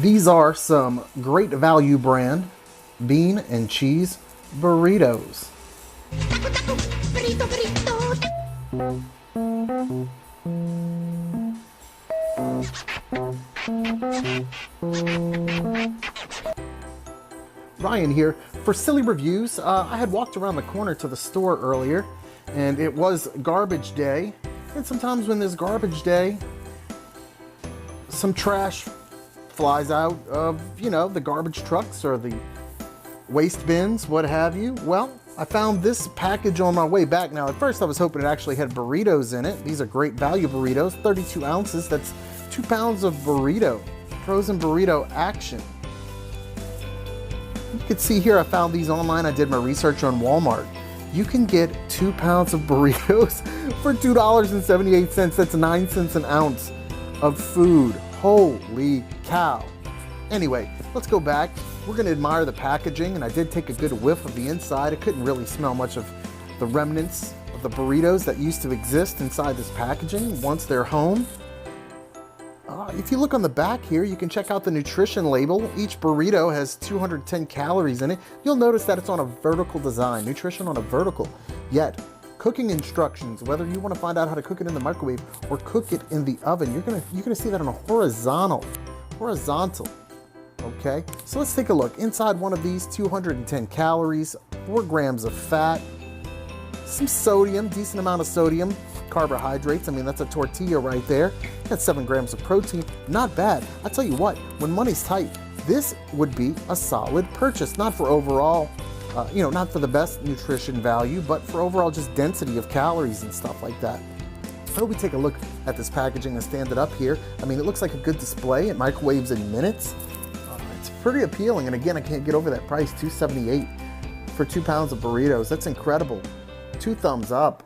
These are some great value brand bean and cheese burritos. Burrito, burrito. Ryan here for Silly Reviews. I had walked around the corner to the store earlier and it was garbage day. And sometimes when there's garbage day, some trash flies out of, the garbage trucks or the waste bins, what have you. Well, I found this package on my way back. Now, at first I was hoping it actually had burritos in it. These are great value burritos, 32 ounces. That's 2 pounds of burrito, frozen burrito action. You can see here, I found these online. I did my research on Walmart. You can get 2 pounds of burritos for $2.78. That's 9 cents an ounce of food. Holy cow. Anyway, let's go back. We're gonna admire the packaging, and I did take a good whiff of the inside. I couldn't really smell much of the remnants of the burritos that used to exist inside this packaging once they're home. If you look on the back here, you can check out the nutrition label. Each burrito has 210 calories in it. You'll notice that it's on a vertical design, nutrition on a vertical. Yet, cooking instructions, whether you want to find out how to cook it in the microwave or cook it in the oven, you're gonna see that on a horizontal. Okay, so let's take a look. Inside one of these, 210 calories, 4 grams of fat, some sodium, decent amount of sodium, carbohydrates. I mean, that's a tortilla right there. That's 7 grams of protein. Not bad. I tell you what, when money's tight, this would be a solid purchase. Not for overall, not for the best nutrition value, but for overall just density of calories and stuff like that. I hope we take a look at this packaging and stand it up here. I mean, it looks like a good display. It microwaves in minutes. It's pretty appealing. And again, I can't get over that price, $2.78 for 2 pounds of burritos. That's incredible. 2 thumbs up.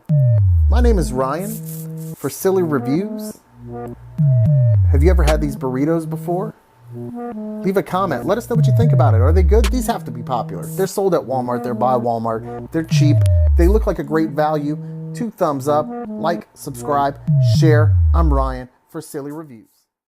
My name is Ryan for Silly Reviews. Have you ever had these burritos before? Leave a comment. Let us know what you think about it. Are they good? These have to be popular. They're sold at Walmart. They're by Walmart. They're cheap. They look like a great value. 2 thumbs up. Like, subscribe, share. I'm Ryan for Silly Reviews.